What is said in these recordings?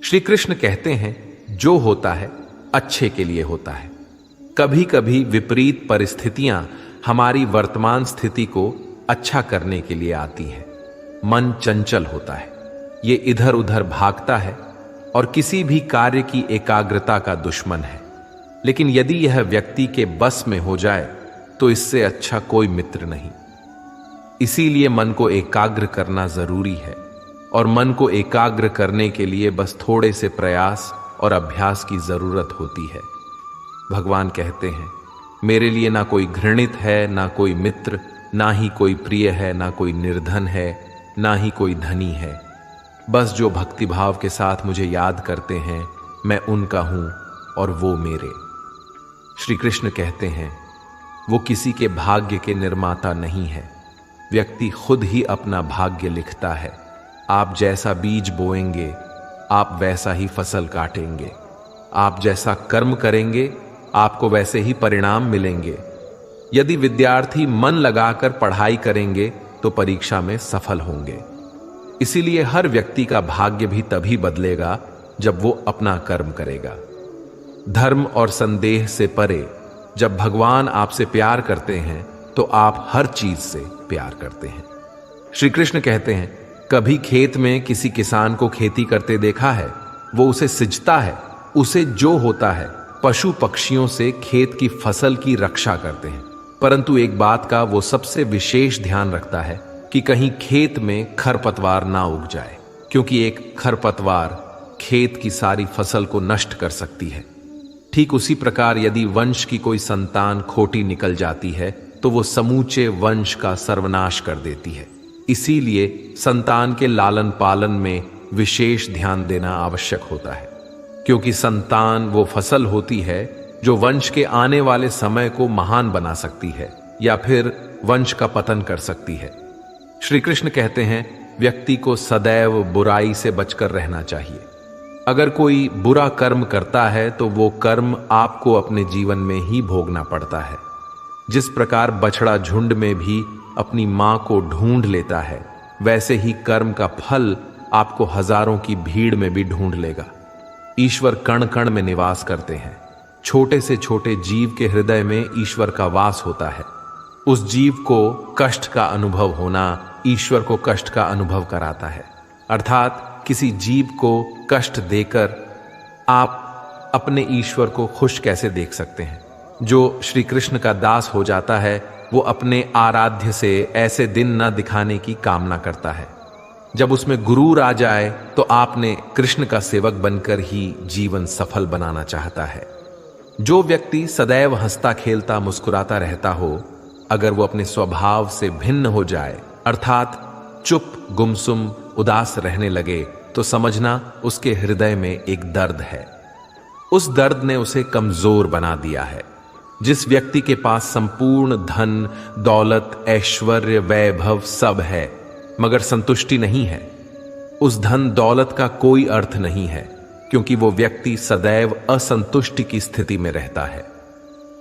श्री कृष्ण कहते हैं, जो होता है अच्छे के लिए होता है। कभी कभी विपरीत परिस्थितियां हमारी वर्तमान स्थिति को अच्छा करने के लिए आती हैं। मन चंचल होता है, ये इधर उधर भागता है और किसी भी कार्य की एकाग्रता का दुश्मन है। लेकिन यदि यह व्यक्ति के बस में हो जाए तो इससे अच्छा कोई मित्र नहीं। इसीलिए मन को एकाग्र करना जरूरी है, और मन को एकाग्र करने के लिए बस थोड़े से प्रयास और अभ्यास की जरूरत होती है। भगवान कहते हैं, मेरे लिए ना कोई घृणित है, ना कोई मित्र, ना ही कोई प्रिय है, ना कोई निर्धन है, ना ही कोई धनी है। बस जो भक्तिभाव के साथ मुझे याद करते हैं, मैं उनका हूं और वो मेरे। श्री कृष्ण कहते हैं, वो किसी के भाग्य के निर्माता नहीं है। व्यक्ति खुद ही अपना भाग्य लिखता है। आप जैसा बीज बोएंगे, आप वैसा ही फसल काटेंगे। आप जैसा कर्म करेंगे, आपको वैसे ही परिणाम मिलेंगे। यदि विद्यार्थी मन लगाकर पढ़ाई करेंगे तो परीक्षा में सफल होंगे। इसीलिए हर व्यक्ति का भाग्य भी तभी बदलेगा जब वो अपना कर्म करेगा। धर्म और संदेह से परे जब भगवान आपसे प्यार करते हैं तो आप हर चीज से प्यार करते हैं। श्री कृष्ण कहते हैं, कभी खेत में किसी किसान को खेती करते देखा है? वो उसे सिंचता है, उसे जो होता है पशु पक्षियों से खेत की फसल की रक्षा करते हैं। परंतु एक बात का वो सबसे विशेष ध्यान रखता है कि कहीं खेत में खरपतवार ना उग जाए, क्योंकि एक खरपतवार खेत की सारी फसल को नष्ट कर सकती है। ठीक उसी प्रकार यदि वंश की कोई संतान खोटी निकल जाती है तो वो समूचे वंश का सर्वनाश कर देती है। इसीलिए संतान के लालन पालन में विशेष ध्यान देना आवश्यक होता है, क्योंकि संतान वो फसल होती है जो वंश के आने वाले समय को महान बना सकती है या फिर वंश का पतन कर सकती है। श्री कृष्ण कहते हैं, व्यक्ति को सदैव बुराई से बचकर रहना चाहिए। अगर कोई बुरा कर्म करता है तो वो कर्म आपको अपने जीवन में ही भोगना पड़ता है। जिस प्रकार बछड़ा झुंड में भी अपनी मां को ढूंढ लेता है, वैसे ही कर्म का फल आपको हजारों की भीड़ में भी ढूंढ लेगा। ईश्वर कण कण में निवास करते हैं। छोटे से छोटे जीव के हृदय में ईश्वर का वास होता है। उस जीव को कष्ट का अनुभव होना ईश्वर को कष्ट का अनुभव कराता है। अर्थात किसी जीव को कष्ट देकर आप अपने ईश्वर को खुश कैसे देख सकते हैं? जो श्री कृष्ण का दास हो जाता है वो अपने आराध्य से ऐसे दिन न दिखाने की कामना करता है। जब उसमें गुरूर आ जाए तो आपने कृष्ण का सेवक बनकर ही जीवन सफल बनाना चाहता है। जो व्यक्ति सदैव हंसता खेलता मुस्कुराता रहता हो, अगर वो अपने स्वभाव से भिन्न हो जाए, अर्थात चुप गुमसुम उदास रहने लगे, तो समझना उसके हृदय में एक दर्द है। उस दर्द ने उसे कमजोर बना दिया है। जिस व्यक्ति के पास संपूर्ण धन दौलत ऐश्वर्य वैभव सब है मगर संतुष्टि नहीं है, उस धन दौलत का कोई अर्थ नहीं है, क्योंकि वो व्यक्ति सदैव असंतुष्टि की स्थिति में रहता है।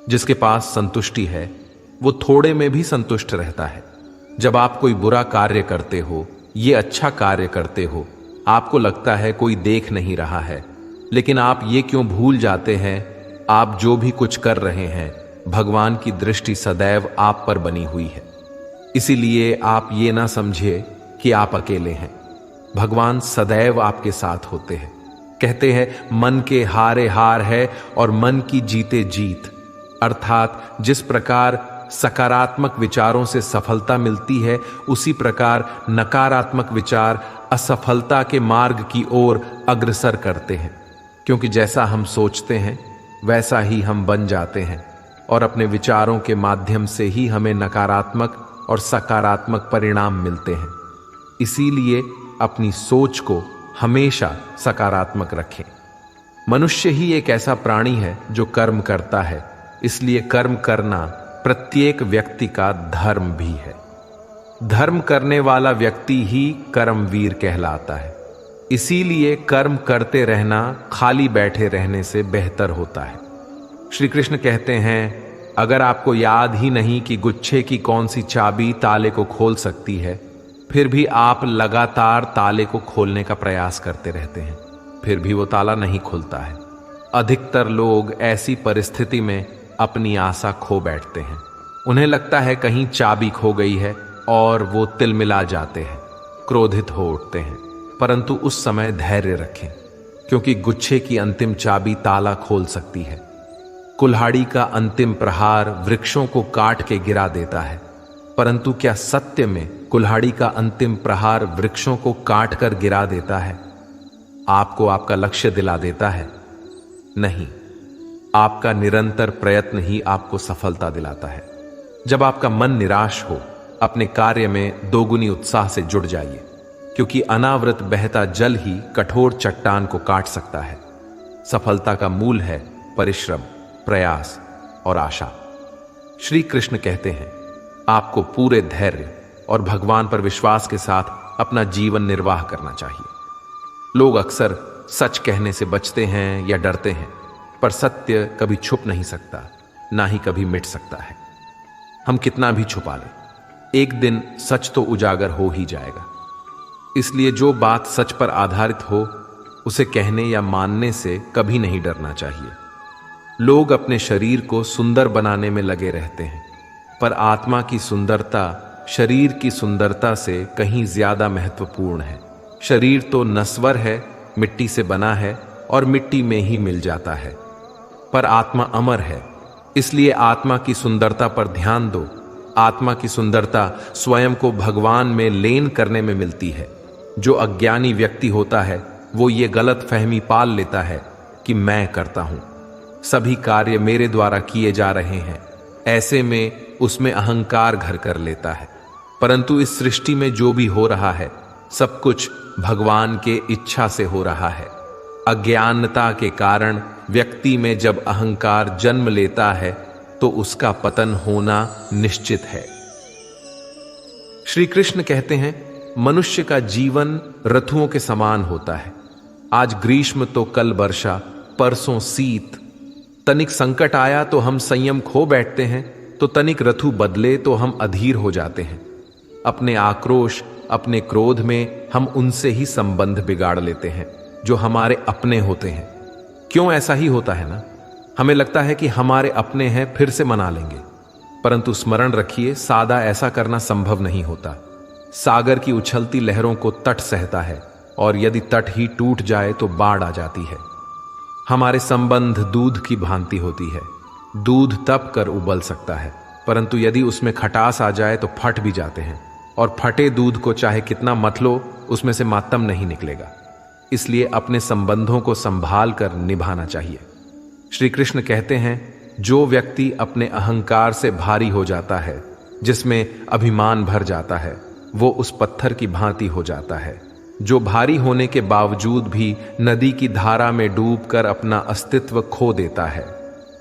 जिसके पास संतुष्टि है वो थोड़े में भी संतुष्ट रहता है। जब आप कोई बुरा कार्य करते हो, ये अच्छा कार्य करते हो, आपको लगता है कोई देख नहीं रहा है, लेकिन आप ये क्यों भूल जाते हैं, आप जो भी कुछ कर रहे हैं भगवान की दृष्टि सदैव आप पर बनी हुई है। इसीलिए आप ये ना समझिए कि आप अकेले हैं। भगवान सदैव आपके साथ होते हैं। कहते हैं, मन के हारे हार है और मन की जीते जीत। अर्थात जिस प्रकार सकारात्मक विचारों से सफलता मिलती है, उसी प्रकार नकारात्मक विचार असफलता के मार्ग की ओर अग्रसर करते हैं। क्योंकि जैसा हम सोचते हैं वैसा ही हम बन जाते हैं, और अपने विचारों के माध्यम से ही हमें नकारात्मक और सकारात्मक परिणाम मिलते हैं। इसीलिए अपनी सोच को हमेशा सकारात्मक रखें। मनुष्य ही एक ऐसा प्राणी है जो कर्म करता है, इसलिए कर्म करना प्रत्येक व्यक्ति का धर्म भी है। धर्म करने वाला व्यक्ति ही कर्मवीर कहलाता है। इसीलिए कर्म करते रहना खाली बैठे रहने से बेहतर होता है। श्री कृष्ण कहते हैं, अगर आपको याद ही नहीं कि गुच्छे की कौन सी चाबी ताले को खोल सकती है, फिर भी आप लगातार ताले को खोलने का प्रयास करते रहते हैं, फिर भी वो ताला नहीं खुलता है। अधिकतर लोग ऐसी परिस्थिति में अपनी आशा खो बैठते हैं। उन्हें लगता है कहीं चाबी खो गई है और वो तिलमिला जाते हैं, क्रोधित हो उठते हैं। परंतु उस समय धैर्य रखें, क्योंकि गुच्छे की अंतिम चाबी ताला खोल सकती है। कुल्हाड़ी का अंतिम प्रहार वृक्षों को काट के गिरा देता है, परंतु क्या सत्य में कुल्हाड़ी का अंतिम प्रहार वृक्षों को काट कर गिरा देता है? आपको आपका लक्ष्य दिला देता है? नहीं, आपका निरंतर प्रयत्न ही आपको सफलता दिलाता है। जब आपका मन निराश हो, अपने कार्य में दोगुनी उत्साह से जुड़ जाइए, क्योंकि अनावृत बहता जल ही कठोर चट्टान को काट सकता है। सफलता का मूल है परिश्रम, प्रयास और आशा। श्री कृष्ण कहते हैं, आपको पूरे धैर्य और भगवान पर विश्वास के साथ अपना जीवन निर्वाह करना चाहिए। लोग अक्सर सच कहने से बचते हैं या डरते हैं, पर सत्य कभी छुप नहीं सकता, ना ही कभी मिट सकता है। हम कितना भी छुपा लें, एक दिन सच तो उजागर हो ही जाएगा। इसलिए जो बात सच पर आधारित हो, उसे कहने या मानने से कभी नहीं डरना चाहिए। लोग अपने शरीर को सुंदर बनाने में लगे रहते हैं, पर आत्मा की सुंदरता शरीर की सुंदरता से कहीं ज्यादा महत्वपूर्ण है। शरीर तो नश्वर है, मिट्टी से बना है और मिट्टी में ही मिल जाता है, पर आत्मा अमर है। इसलिए आत्मा की सुंदरता पर ध्यान दो। आत्मा की सुंदरता स्वयं को भगवान में लीन करने में मिलती है। जो अज्ञानी व्यक्ति होता है, वो ये गलत फहमी पाल लेता है कि मैं करता हूं, सभी कार्य मेरे द्वारा किए जा रहे हैं। ऐसे में उसमें अहंकार घर कर लेता है। परंतु इस सृष्टि में जो भी हो रहा है, सब कुछ भगवान के इच्छा से हो रहा है। अज्ञानता के कारण व्यक्ति में जब अहंकार जन्म लेता है, तो उसका पतन होना निश्चित है। श्री कृष्ण कहते हैं, मनुष्य का जीवन ऋतुओं के समान होता है। आज ग्रीष्म तो कल वर्षा, परसों शीत। तनिक संकट आया तो हम संयम खो बैठते हैं, तो तनिक ऋतु बदले तो हम अधीर हो जाते हैं। अपने आक्रोश, अपने क्रोध में हम उनसे ही संबंध बिगाड़ लेते हैं जो हमारे अपने होते हैं। क्यों ऐसा ही होता है ना? हमें लगता है कि हमारे अपने हैं, फिर से मना लेंगे। परंतु स्मरण रखिए, सादा ऐसा करना संभव नहीं होता। सागर की उछलती लहरों को तट सहता है, और यदि तट ही टूट जाए तो बाढ़ आ जाती है। हमारे संबंध दूध की भांति होती है। दूध तप कर उबल सकता है, परंतु यदि उसमें खटास आ जाए तो फट भी जाते हैं, और फटे दूध को चाहे कितना मत लो, उसमें से मातम नहीं निकलेगा। इसलिए अपने संबंधों को संभाल कर निभाना चाहिए। श्री कृष्ण कहते हैं, जो व्यक्ति अपने अहंकार से भारी हो जाता है, जिसमें अभिमान भर जाता है, वो उस पत्थर की भांति हो जाता है, जो भारी होने के बावजूद भी नदी की धारा में डूबकर अपना अस्तित्व खो देता है।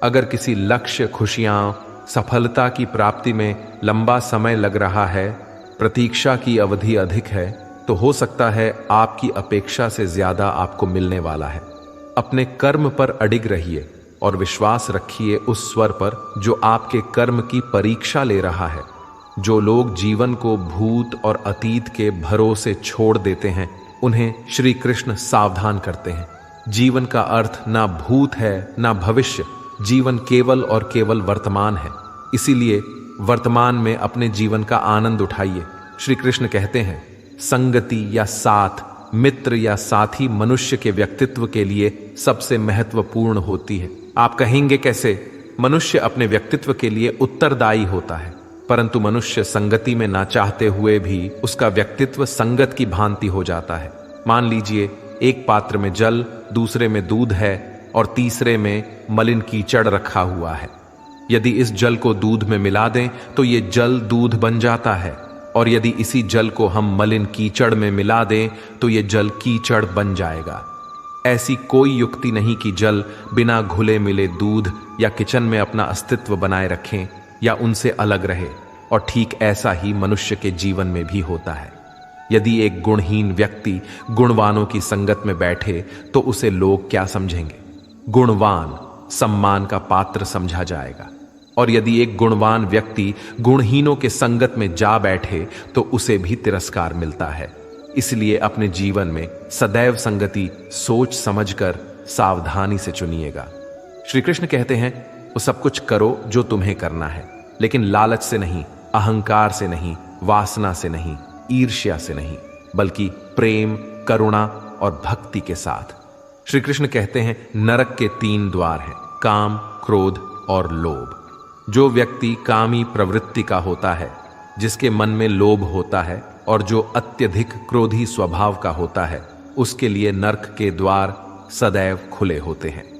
अगर किसी लक्ष्य, खुशियां, सफलता की प्राप्ति में लंबा समय लग रहा है, प्रतीक्षा की अवधि अधिक है, तो हो सकता है आपकी अपेक्षा से ज्यादा आपको मिलने वाला है। अपने कर्म पर अडिग रहिए और विश्वास रखिए उस स्वर पर जो आपके कर्म की परीक्षा ले रहा है। जो लोग जीवन को भूत और अतीत के भरोसे छोड़ देते हैं, उन्हें श्री कृष्ण सावधान करते हैं। जीवन का अर्थ ना भूत है ना भविष्य, जीवन केवल और केवल वर्तमान है। इसीलिए वर्तमान में अपने जीवन का आनंद उठाइए। श्री कृष्ण कहते हैं, संगति या साथ, मित्र या साथी मनुष्य के व्यक्तित्व के लिए सबसे महत्वपूर्ण होती है। आप कहेंगे कैसे? मनुष्य अपने व्यक्तित्व के लिए उत्तरदायी होता है, परंतु मनुष्य संगति में ना चाहते हुए भी उसका व्यक्तित्व संगत की भांति हो जाता है। मान लीजिए, एक पात्र में जल, दूसरे में दूध है और तीसरे में मलिन कीचड़ रखा हुआ है। यदि इस जल को दूध में मिला दें तो ये जल दूध बन जाता है, और यदि इसी जल को हम मलिन कीचड़ में मिला दें तो ये जल कीचड़ बन जाएगा। ऐसी कोई युक्ति नहीं कि जल बिना घुले मिले दूध या किचन में अपना अस्तित्व बनाए रखें या उनसे अलग रहे। और ठीक ऐसा ही मनुष्य के जीवन में भी होता है। यदि एक गुणहीन व्यक्ति गुणवानों की संगत में बैठे तो उसे लोग क्या समझेंगे? गुणवान सम्मान का पात्र समझा जाएगा, और यदि एक गुणवान व्यक्ति गुणहीनों के संगत में जा बैठे तो उसे भी तिरस्कार मिलता है। इसलिए अपने जीवन में सदैव संगति सोच समझकर सावधानी से चुनिएगा। श्री कृष्ण कहते हैं, वो सब कुछ करो जो तुम्हें करना है, लेकिन लालच से नहीं, अहंकार से नहीं, वासना से नहीं, ईर्ष्या से नहीं, बल्कि प्रेम, करुणा और भक्ति के साथ। श्री कृष्ण कहते हैं, नरक के 3 द्वार हैं, काम, क्रोध और लोभ। जो व्यक्ति कामी प्रवृत्ति का होता है, जिसके मन में लोभ होता है और जो अत्यधिक क्रोधी स्वभाव का होता है, उसके लिए नरक के द्वार सदैव खुले होते हैं।